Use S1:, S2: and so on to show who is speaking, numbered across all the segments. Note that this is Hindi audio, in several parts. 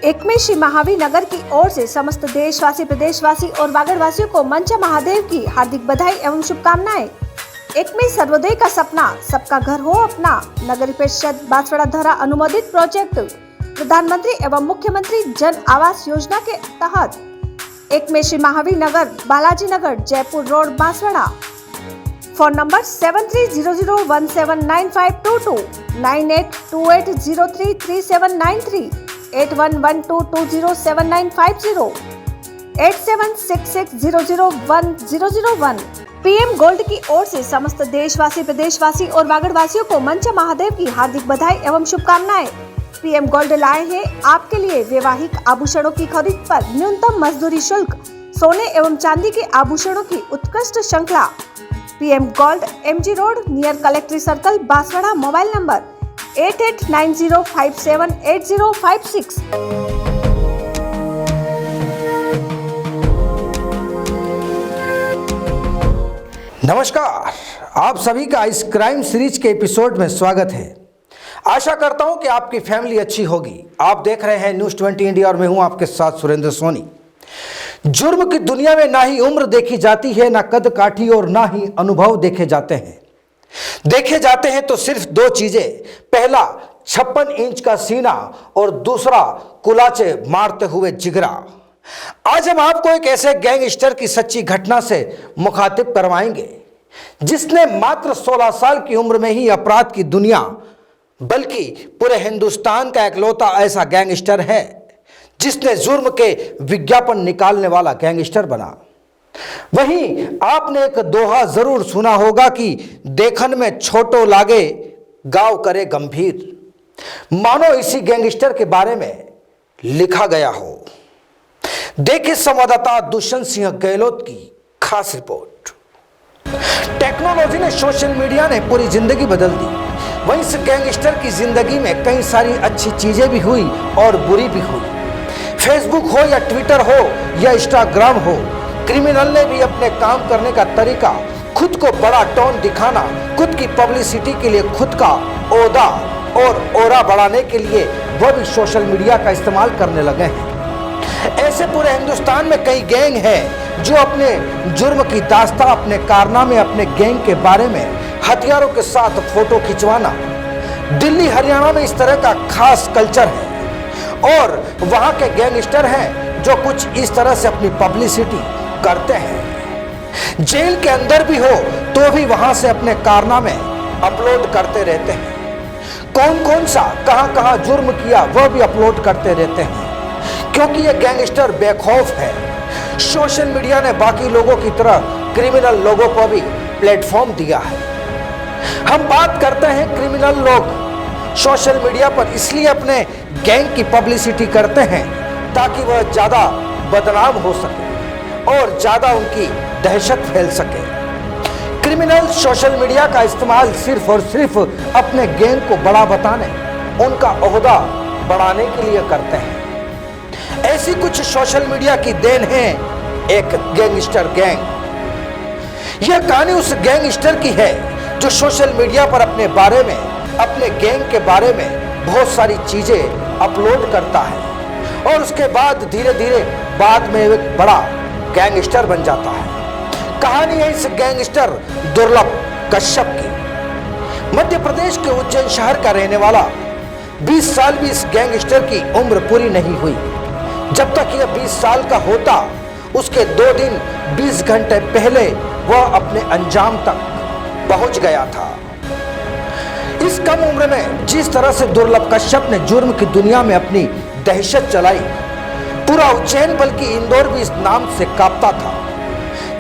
S1: एकमे श्री महावीर नगर की ओर से समस्त देशवासी, प्रदेशवासी और वागड़वासियों को मंचा महादेव की हार्दिक बधाई एवं शुभकामनाएं। एकमे सर्वोदय का सपना, सबका घर हो अपना। नगर परिषद बांसवाड़ा द्वारा अनुमोदित प्रोजेक्ट प्रधानमंत्री एवं मुख्यमंत्री जन आवास योजना के तहत एकमे Shri Mahavir Nagar, Balaji Nagar, Jaipur road, Banswara. Phone number 7300179522, 9828033793, 8112207950, 8766001001। PM gold की ओर से समस्त देशवासी, प्रदेशवासी और वागड़वासियों को मंचा महादेव की हार्दिक बधाई एवं शुभकामनाएं। पीएम गोल्ड लाए हैं आपके लिए वैवाहिक आभूषणों की खरीद पर न्यूनतम मजदूरी शुल्क, सोने एवं चांदी के आभूषणों की उत्कृष्ट श्रृंखला। PM gold, MG road, near collectorate circle, Banswara. Mobile number 8890578056।
S2: नमस्कार, आप सभी का इस क्राइम सीरीज के एपिसोड में स्वागत है। आशा करता हूं कि आपकी फैमिली अच्छी होगी। आप देख रहे हैं न्यूज़ 20 इंडिया और मैं हूं आपके साथ सुरेंद्र सोनी। जुर्म की दुनिया में ना ही उम्र देखी जाती है, ना कद काठी और ना ही अनुभव देखे जाते हैं। देखे जाते हैं तो सिर्फ दो चीजें, पहला 56 इंच का सीना और दूसरा कुलाचे मारते हुए जिगरा। आज हम आपको एक ऐसे गैंगस्टर की सच्ची घटना से मुखातिब करवाएंगे जिसने मात्र 16 साल की उम्र में ही अपराध की दुनिया, बल्कि पूरे हिंदुस्तान का इकलौता ऐसा गैंगस्टर है जिसने जुर्म के विज्ञापन निकालने वाला गैंगस्टर बना। वहीं आपने एक दोहा जरूर सुना होगा कि देखन में छोटो लागे, गाँव करे गंभीर। मानो इसी गैंगस्टर के बारे में लिखा गया हो। देखिए संवाददाता दुष्यंत सिंह गहलोत की खास रिपोर्ट। टेक्नोलॉजी ने, सोशल मीडिया ने पूरी जिंदगी बदल दी। वहीं इस गैंगस्टर की जिंदगी में कई सारी अच्छी चीजें भी हुई और बुरी भी हुई। फेसबुक हो या ट्विटर हो या इंस्टाग्राम हो, क्रिमिनल ने भी अपने काम करने का तरीका, खुद को बड़ा टॉन दिखाना, खुद की पब्लिसिटी के लिए खुद का ओहदा और ओरा बढ़ाने के लिए वह भी सोशल मीडिया का इस्तेमाल करने लगे हैं। ऐसे पूरे हिंदुस्तान में कई गैंग हैं जो अपने जुर्म की दास्तां, अपने कारनामे, अपने गैंग के बारे में हथियारों के साथ फोटो खिंचवाना। दिल्ली, हरियाणा में इस तरह का खास कल्चर है और वहां के गैंगस्टर हैं जो कुछ इस तरह से अपनी पब्लिसिटी करते हैं। जेल के अंदर भी हो तो भी वहां से अपने कारनामे अपलोड करते रहते हैं। कौन कौन सा कहां जुर्म किया वह भी अपलोड करते रहते हैं, क्योंकि ये गैंगस्टर बेखौफ है। सोशल मीडिया ने बाकी लोगों की तरह क्रिमिनल लोगों को भी प्लेटफॉर्म दिया है। हम बात करते हैं क्रिमिनल लोग सोशल मीडिया पर इसलिए अपने गैंग की पब्लिसिटी करते हैं ताकि वह ज्यादा बदनाम हो सके और ज्यादा उनकी दहशत फैल सके। क्रिमिनल सोशल मीडिया का इस्तेमाल सिर्फ और सिर्फ अपने गैंग को बड़ा बताने, उनका ओहदा बढ़ाने के लिए करते हैं। ऐसी कुछ सोशल मीडिया की देन है एक गैंगस्टर गैंग। यह कहानी उस गैंगस्टर की है जो सोशल मीडिया पर अपने बारे में, अपने गैंग के बारे में बहुत सारी चीजें अपलोड करता है और उसके बाद धीरे धीरे बाद में एक बड़ा गैंगस्टर बन जाता है। कहानी है इस गैंगस्टर दुर्लभ कश्यप की। मध्य प्रदेश के उज्जैन शहर का रहने वाला 20 साल भी इस गैंगस्टर की उम्र पूरी नहीं हुई। जब तक यह 20 साल का होता, उसके 2 दिन 20 घंटे पहले वह अपने अंजाम तक पहुंच गया था। इस कम उम्र में जिस तरह से दुर्लभ कश्यप ने जुर्म की दुनिया में अपनी दहशत चलाई, पूरा उज्जैन बल्कि इंदौर भी इस नाम से कांपता था,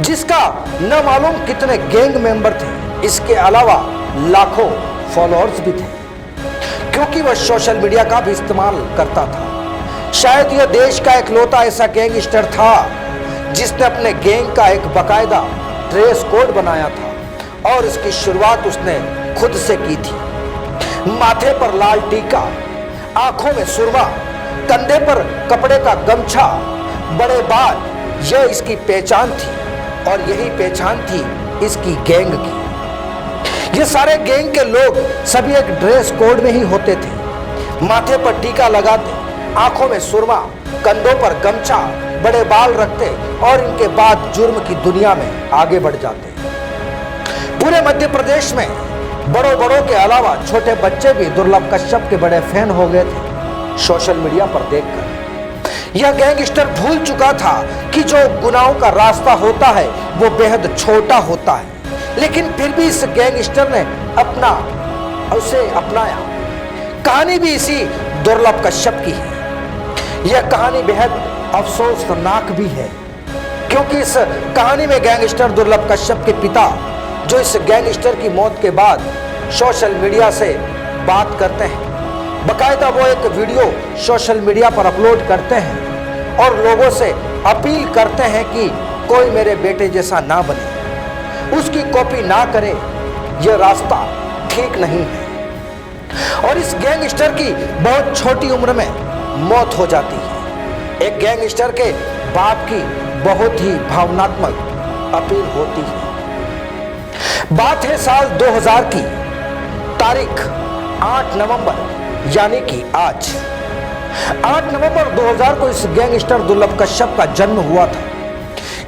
S2: जिसका न मालूम कितने गैंग मेंबर थे। इसके अलावा लाखों फॉलोअर्स भी थे, क्योंकि वह सोशल मीडिया का भी इस्तेमाल करता था। शायद यह देश का इकलौता ऐसा गैंगस्टर था जिसने अपने गैंग का एक बकायदा ड्रेस कोड बनाया था और इसकी शुरुआत उसने खुद से की थी। माथे पर लाल टीका, आंखों में सुरमा, कंधे पर कपड़े का गमछा, बड़े बाल, यह इसकी पहचान थी और यही पहचान थी इसकी गैंग की। ये सारे गैंग के लोग सभी एक ड्रेस कोड में ही होते थे। माथे पर टीका लगाते, आंखों में सुरमा, कंधों पर गमछा, बड़े बाल रखते और इनके बाद जुर्म की दुनिया में आगे बढ़ जाते। पूरे मध्य प्रदेश में बड़ों के अलावा छोटे बच्चे भी दुर्लभ कश्यप के बड़े फैन हो गए थे सोशल मीडिया पर देखकर। यह गैंगस्टर भूल चुका था कि जो गुनाहों का रास्ता होता है वो बेहद छोटा होता है, लेकिन फिर भी इस गैंगस्टर ने उसे अपनाया। कहानी भी इसी दुर्लभ कश्यप की है। यह कहानी बेहद अफसोसनाक भी है, क्योंकि इस कहानी में गैंगस्टर दुर्लभ कश्यप के पिता, जो इस गैंगस्टर की मौत के बाद सोशल मीडिया से बात करते हैं, बकायदा वो एक वीडियो सोशल मीडिया पर अपलोड करते हैं और लोगों से अपील करते हैं कि कोई मेरे बेटे जैसा ना बने, उसकी कॉपी ना करे, यह रास्ता ठीक नहीं है। और इस गैंगस्टर की बहुत छोटी उम्र में मौत हो जाती है। एक गैंगस्टर के बाप की बहुत ही भावनात्मक अपील होती है। बात है साल 2000 की, तारीख 8 नवंबर, यानी कि आज 8 नवंबर 2000 को इस गैंगस्टर दुर्लभ कश्यप का जन्म हुआ था।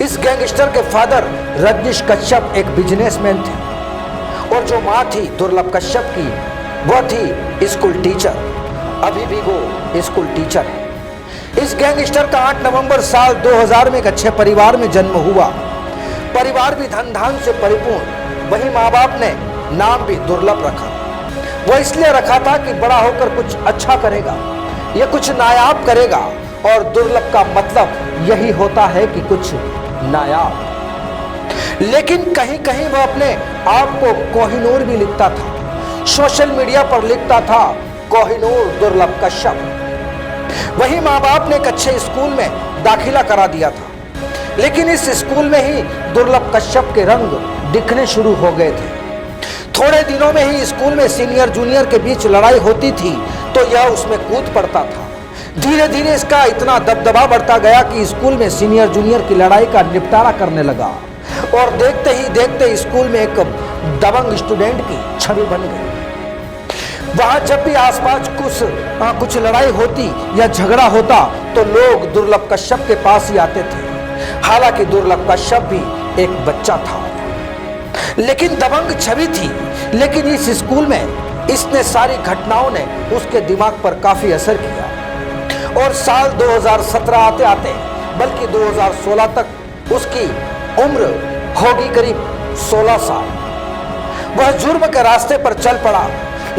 S2: इस गैंगस्टर के फादर रजनीश कश्यप एक बिजनेसमैन थे और जो मां थी दुर्लभ कश्यप की, वह थी स्कूल टीचर। अभी भी वो स्कूल टीचर है। इस गैंगस्टर का 8 नवंबर साल 2000 में एक अच्छे परिवार में जन्म हुआ। परिवार भी धन धान से परिपूर्ण। वही माँ बाप ने नाम भी दुर्लभ रखा। वो इसलिए रखा था कि बड़ा होकर कुछ अच्छा करेगा, ये कुछ नायाब करेगा, और दुर्लभ का मतलब यही होता है कि कुछ नायाब। लेकिन कहीं कहीं वह अपने आप को कोहिनूर भी लिखता था। सोशल मीडिया पर लिखता था कोहिनूर दुर्लभ कश्यप। वही माँ बाप ने एक अच्छे स्कूल में दाखिला करा दिया था, लेकिन इस स्कूल में ही दुर्लभ कश्यप के रंग दिखने शुरू हो गए थे। थोड़े दिनों में ही स्कूल में सीनियर जूनियर के बीच लड़ाई होती थी तो यह उसमें कूद पड़ता था। धीरे धीरे इसका इतना दबदबा बढ़ता गया कि स्कूल में सीनियर जूनियर की लड़ाई का निपटारा करने लगा और देखते ही देखते स्कूल में एक दबंग स्टूडेंट की छवि बन गई। वहां जब भी आसपास कुछ लड़ाई होती या झगड़ा होता तो लोग दुर्लभ कश्यप के पास ही आते थे। हालांकि दुर्लभ कश्यप भी एक बच्चा था, लेकिन दबंग छवि थी। लेकिन इस स्कूल में इसने सारी घटनाओं ने उसके दिमाग पर काफी असर किया और साल 2017 आते आते बल्कि 2016 तक उसकी उम्र होगी करीब 16 साल। वह जुर्म के रास्ते पर चल पड़ा।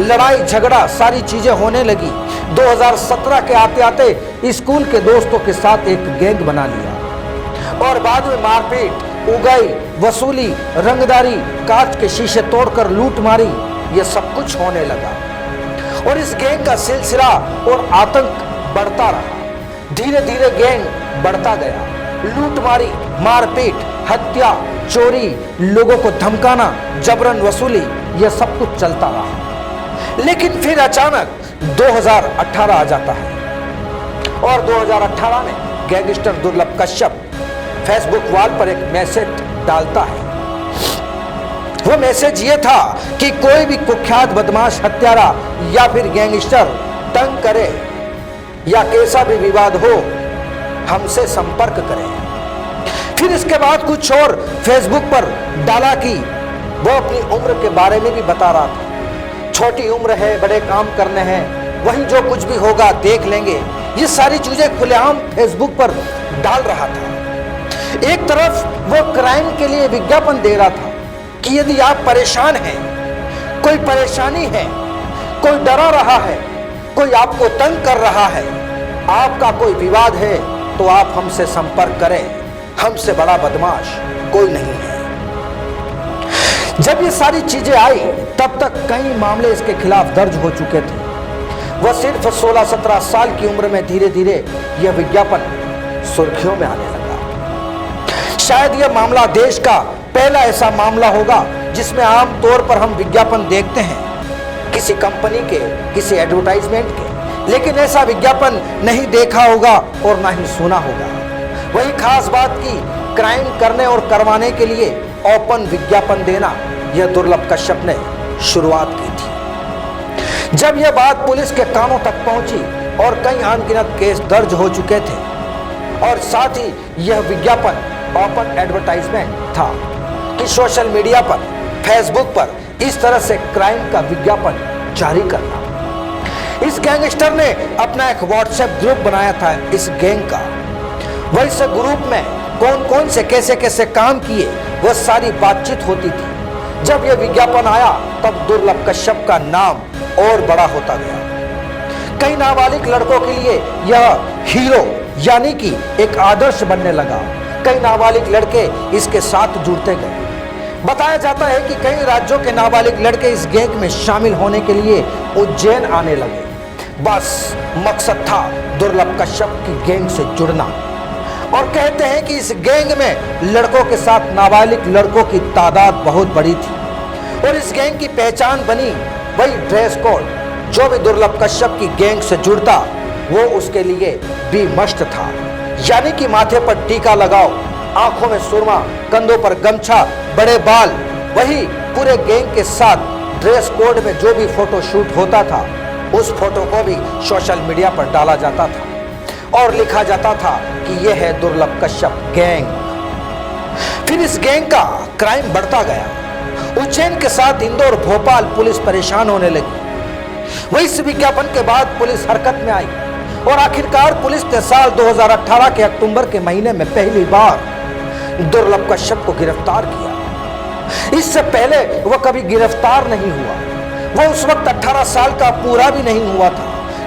S2: लड़ाई झगड़ा सारी चीजें होने लगी। 2017 के आते आते स्कूल के दोस्तों के साथ एक गैंग बना लिया और बाद में मारपीट, उगाई, वसूली, रंगदारी, कांच के शीशे तोड़कर लूट मारी, यह सब कुछ होने लगा। और इस गैंग का सिलसिला और आतंक बढ़ता रहा। धीरे धीरे गैंग बढ़ता गया। लूटमारी, मारपीट, हत्या, चोरी, लोगों को धमकाना, जबरन वसूली, यह सब कुछ चलता रहा। लेकिन फिर अचानक 2018 आ जाता है और 2018 में गैंगस्टर दुर्लभ कश्यप फेसबुक वॉल पर एक मैसेज डालता है। वो मैसेज ये था कि कोई भी कुख्यात बदमाश, हत्यारा या फिर गैंगस्टर तंग करे या कैसा भी विवाद हो, हमसे संपर्क करें। फिर इसके बाद कुछ और फेसबुक पर डाला कि वो अपनी उम्र के बारे में भी बता रहा था। छोटी उम्र है, बड़े काम करने हैं, वहीं जो कुछ भी होगा देख लेंगे। ये सारी चीजें खुलेआम फेसबुक पर डाल रहा था। एक तरफ वो क्राइम के लिए विज्ञापन दे रहा था कि यदि आप परेशान हैं, कोई परेशानी है, कोई डरा रहा है, कोई आपको तंग कर रहा है, आपका कोई विवाद है, तो आप हमसे संपर्क करें, हमसे बड़ा बदमाश कोई नहीं है। जब ये सारी चीजें आई तब तक कई मामले इसके खिलाफ दर्ज हो चुके थे। वह सिर्फ 16-17 साल की उम्र में धीरे धीरे यह विज्ञापन सुर्खियों में आने लगा। शायद यह मामला देश का पहला ऐसा मामला होगा जिसमें आम तौर पर हम विज्ञापन देखते हैं किसी कंपनी के, किसी एडवर्टाइजमेंट के, लेकिन ऐसा विज्ञापन नहीं देखा होगा और ना ही सुना होगा। वही खास बात की क्राइम करने और करवाने के लिए ओपन विज्ञापन देना, यह दुर्लभ कश्यप ने शुरुआत की थी। जब यह बात पुलिस के कानों तक पहुंची और कई अनगिनत केस दर्ज हो चुके थे और साथ ही यह विज्ञापन ओपन एडवर्टाइजमेंट था कि सोशल मीडिया पर, फेसबुक पर इस तरह से क्राइम का विज्ञापन जारी करना। इस गैंगस्टर ने अपना एक व्हाट्सएप ग्रुप बनाया था इस गैंग का। वह इस ग्रुप में कौन कौन से कैसे कैसे काम किए वह सारी बातचीत होती थी। जब यह विज्ञापन आया तब दुर्लभ कश्यप का नाम और बड़ा होता गया। कई नाबालिग लड़कों के लिए यह हीरो यानी कि एक आदर्श बनने लगा। कई नाबालिग लड़के इसके साथ जुड़ते गए। बताया जाता है कि कई राज्यों के नाबालिग लड़के इस गैंग में शामिल होने के लिए उज्जैन आने लगे। बस मकसद था दुर्लभ कश्यप की गैंग से जुड़ना। और कहते हैं कि इस गैंग में लड़कों के साथ नाबालिग लड़कों की तादाद बहुत बड़ी थी और इस गैंग की पहचान बनी वही ड्रेस कोड। जो भी दुर्लभ कश्यप की गैंग से जुड़ता वो उसके लिए भी मस्त था, यानी कि माथे पर टीका लगाओ, आंखों में सुरमा, कंधों पर गमछा, बड़े बाल। वही पूरे गैंग के साथ ड्रेस कोड में जो भी फोटो शूट होता था उस फोटो को भी सोशल मीडिया पर डाला जाता था और लिखा जाता था कि यह है दुर्लभ कश्यप गैंग। फिर इस गैंग का क्राइम बढ़ता गया। उज्जैन के साथ इंदौर, भोपाल पुलिस परेशान होने लगी। वही इस विज्ञापन के बाद पुलिस हरकत में आई और आखिरकार पुलिस ने साल 2018 के अक्टूबर के महीने में पहली बार दुर्लभ कश्यप को गिरफ्तार किया। इससे पहले वह कभी गिरफ्तार नहीं हुआ। वह उस वक्त 18 साल का पूरा भी नहीं हुआ था,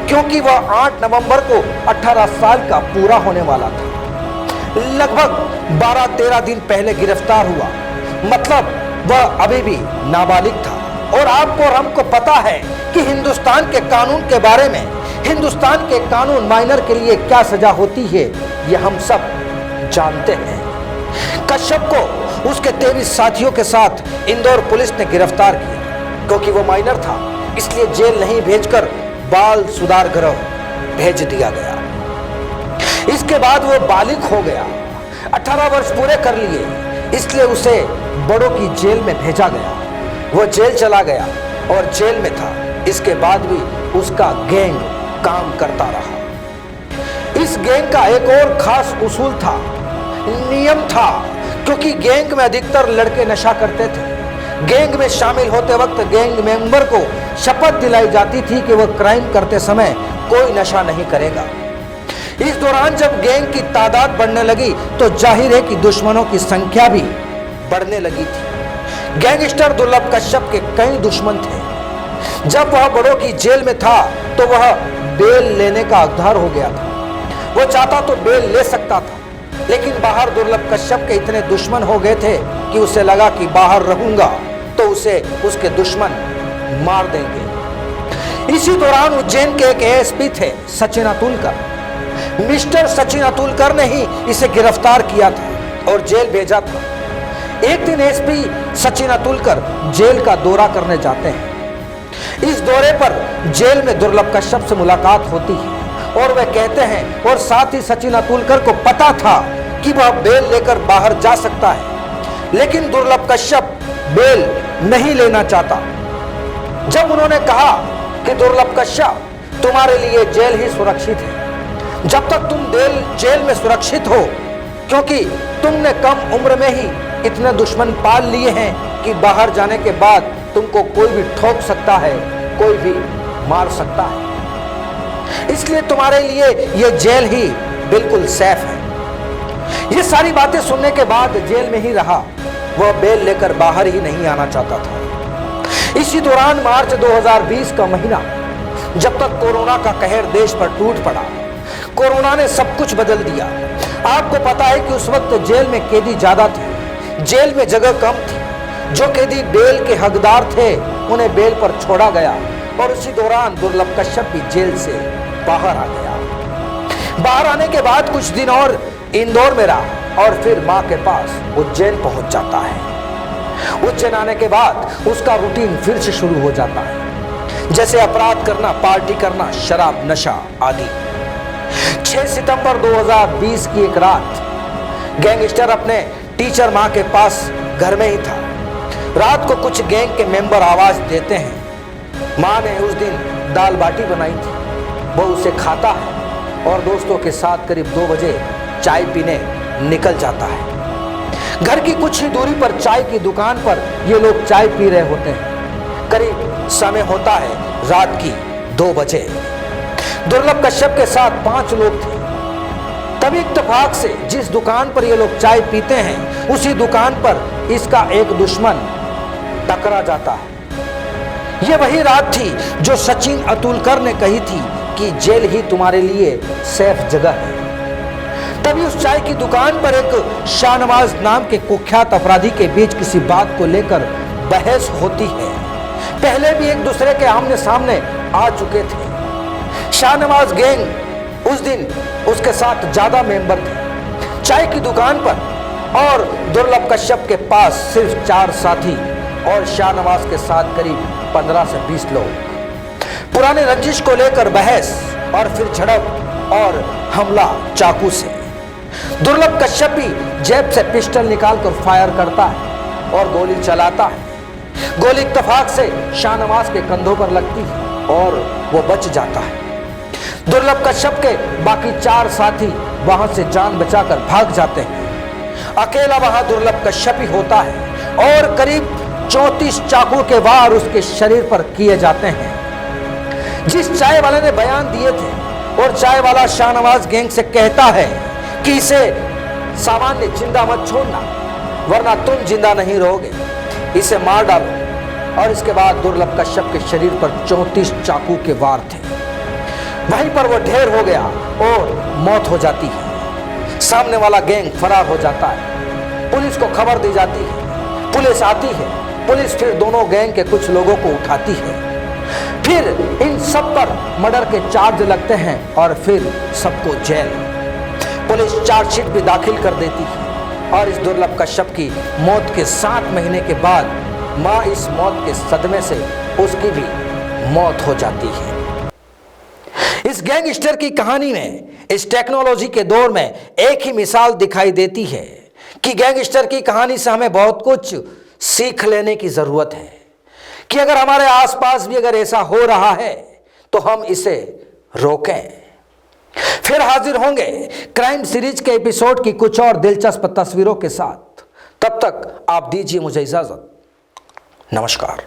S2: क्योंकि वह 8 नवंबर को 18 साल का पूरा होने वाला था। लगभग 12-13 दिन पहले गिरफ्तार हुआ, मतलब वह अभी भी नाबालिग था। और आपको और हमको पता है कि हिंदुस्तान के कानून के बारे में, हिंदुस्तान के कानून माइनर के लिए क्या सजा होती है यह हम सब जानते हैं। कश्यप को उसके 23 साथियों के साथ इंदौर पुलिस ने गिरफ्तार किया। क्योंकि वो माइनर था इसलिए जेल नहीं भेजकर बाल सुधार गृह भेज दिया गया। इसके बाद वो बालिग हो गया, 18 वर्ष पूरे कर लिए, इसलिए उसे बड़ों की जेल में भेजा गया। वो जेल चला गया और जेल में था। इसके बाद भी उसका गैंग काम करता रहा। इस गैंग का एक और खास उसूल था, नियम था, क्योंकि गैंग में अधिकतर लड़के नशा करते थे। गैंग में शामिल होते वक्त गैंग मेंबर को शपथ दिलाई जाती थी कि वह क्राइम करते समय कोई नशा नहीं करेगा। इस दौरान जब गैंग की तादाद बढ़ने लगी तो जाहिर है कि दुश्मनों की संख्या भी बढ़ने लगी थी। गैंगस्टर दुर्लभ कश्यप के कई दुश्मन थे। जब वह बड़ों की जेल में था तो वह बेल लेने का हकदार हो गया था। वो चाहता तो बेल ले सकता था, लेकिन बाहर दुर्लभ कश्यप के इतने दुश्मन हो गए थे कि उसे लगा कि बाहर रहूंगा तो उसे उसके दुश्मन मार देंगे। इसी दौरान उज्जैन के एक एएसपी थे सचिन अतुलकर। मिस्टर सचिन अतुलकर ने ही इसे गिरफ्तार किया था और जेल भेजा था। एक दिन एसपी सचिन अतुलकर जेल का दौरा करने जाते हैं। इस दौरे पर जेल में दुर्लभ कश्यप से मुलाकात होती है और वे कहते हैं, और साथ ही सचिन अतुलकर को पता था कि वह बेल लेकर बाहर जा सकता है, लेकिन दुर्लभ कश्यप बेल नहीं लेना चाहता। जब उन्होंने कहा कि दुर्लभ कश्यप तुम्हारे लिए जेल ही सुरक्षित है, जब तक तुम जेल में सुरक्षित हो, क्योंकि तुमने कम उम्र में ही इतने दुश्मन पाल लिए हैं कि बाहर जाने के बाद तुमको कोई भी ठोक सकता है, कोई भी मार सकता है, इसलिए तुम्हारे लिए यह जेल ही बिल्कुल सेफ है। ये सारी बातें सुनने के बाद जेल में ही रहा, वह बेल लेकर बाहर ही नहीं आना चाहता था। इसी दौरान मार्च 2020 का महीना, जब तक कोरोना का कहर देश पर टूट पड़ा, कोरोना ने सब कुछ बदल दिया। आपको पता है कि उस वक्त जेल में कैदी ज्यादा थे, जेल में जगह कम थी। जो कैदी बेल के हकदार थे उन्हें बेल पर छोड़ा गया और उसी दौरान दुर्लभ कश्यप भी जेल से बाहर आ गया। बाहर आने के बाद कुछ दिन और इंदौर में रहा और फिर मां के पास उज्जैन पहुंच जाता है। उज्जैन आने के बाद उसका रूटीन फिर से शुरू हो जाता है, जैसे अपराध करना, पार्टी करना, शराब नशा आदि। 6 सितंबर 2020 की एक रात गैंगस्टर अपने टीचर मां के पास घर में ही था। रात को कुछ गैंग के मेंबर आवाज देते हैं। मां ने उस दिन दाल बाटी बनाई थी वो उसे खाता है और दोस्तों के साथ करीब 2 बजे चाय पीने निकल जाता है। घर की कुछ ही दूरी पर चाय की दुकान पर ये लोग चाय पी रहे होते हैं। करीब समय होता है रात की 2 बजे। दुर्लभ कश्यप के साथ 5 लोग थे। तभी इत्तेफाक से जिस दुकान पर ये लोग चाय पीते हैं उसी दुकान पर इसका एक दुश्मन टकरा जाता है। ये वही रात थी जो सचिन अतुलकर ने कही थी कि जेल ही तुम्हारे लिए सेफ जगह है। तभी उस चाय की दुकान पर एक शाहनवाज नाम के कुख्यात अपराधी के बीच किसी बात को लेकर बहस होती है। पहले भी एक दूसरे के आमने सामने आ चुके थे। शाहनवाज गैंग उस दिन उसके साथ ज्यादा मेंबर थे चाय की दुकान पर, और दुर्लभ कश्यप के पास सिर्फ 4 साथी और शाहनवाज के साथ करीब 15 से 20 लोग। पुराने रंजिश को लेकर बहस और फिर झड़प और हमला चाकू से। दुर्लभ कश्यप भी जेब से पिस्टल निकालकर फायर करता है और गोली चलाता है। गोली इत्तेफाक से शाहनवाज के कंधों पर लगती है और वो बच जाता है। दुर्लभ कश्यप के बाकी 4 साथी वहां से जान बचाकर भाग जाते हैं। अकेला वहां दुर्लभ कश्यप ही होता है और करीब 34 चाकू के वार उसके शरीर पर किए जाते हैं। जिस चाय वाले ने बयान दिए थे और चाय वाला शाहनवाज गैंग से कहता है कि इसे सामान्य जिंदा मत छोड़ना वरना तुम जिंदा नहीं रहोगे, इसे मार डालो। और इसके बाद दुर्लभ कश्यप के शरीर पर 34 चाकू के वार थे। वहीं पर वो ढेर हो गया और मौत हो जाती है। सामने वाला गैंग फरार हो जाता है। पुलिस को खबर दी जाती है। पुलिस आती है। पुलिस फिर दोनों गैंग के कुछ लोगों को उठाती है। फिर इन सब पर मर्डर के चार्ज लगते हैं और फिर सबको जेल। पुलिस चार्जशीट भी दाखिल कर देती है और इस दुर्लभ कश्यप की मौत के 7 महीने के बाद मां इस मौत के सदमे से उसकी भी मौत हो जाती है। इस गैंगस्टर की कहानी में इस टेक्नोलॉजी के दौर में एक ही मिसाल दिखाई देती है कि गैंगस्टर की कहानी से हमें बहुत कुछ सीख लेने की जरूरत है कि अगर हमारे आसपास भी अगर ऐसा हो रहा है तो हम इसे रोकें। फिर हाजिर होंगे क्राइम सीरीज के एपिसोड की कुछ और दिलचस्प तस्वीरों के साथ। तब तक आप दीजिए मुझे इजाजत। नमस्कार।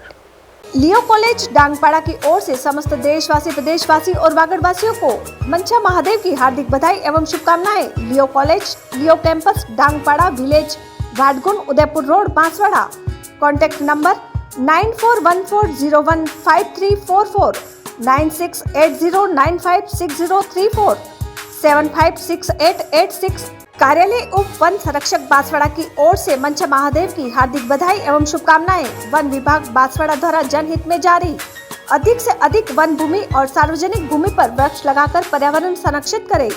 S1: लियो कॉलेज डांगपाड़ा की ओर से समस्त देशवासी, प्रदेशवासी और वागड़वासियों को मंचा महादेव की हार्दिक बधाई एवं शुभकामनाएं। Leo college, Leo campus, Dangpada village, Ghatgun, Udaipur road, Banswara. Contact number 9414015344, 9680956034, 756886। कार्यालय उप वन संरक्षक बांसवाड़ा की ओर से मंचा महादेव की हार्दिक बधाई एवं शुभकामनाएं। वन विभाग बांसवाड़ा द्वारा जनहित में जारी। अधिक से अधिक वन भूमि और सार्वजनिक भूमि पर वृक्ष लगाकर पर्यावरण संरक्षित करें।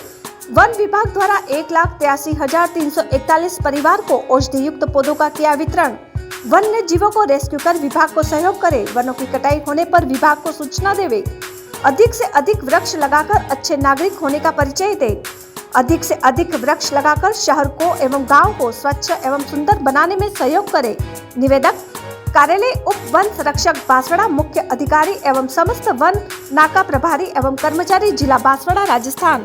S1: वन विभाग द्वारा 1,83,341 परिवार को औषधि युक्त पौधों का किया वितरण। वन्य जीवों को रेस्क्यू कर विभाग को सहयोग करे। वनों की कटाई होने पर विभाग को सूचना देवे। अधिक से अधिक वृक्ष लगाकर अच्छे नागरिक होने का परिचय दे। अधिक से अधिक वृक्ष लगाकर शहर को एवं गांव को स्वच्छ एवं सुंदर बनाने में सहयोग करे। निवेदक कार्यालय उप वन संरक्षक बांसवाड़ा, मुख्य अधिकारी एवं समस्त वन नाका प्रभारी एवं कर्मचारी, जिला बांसवाड़ा, राजस्थान।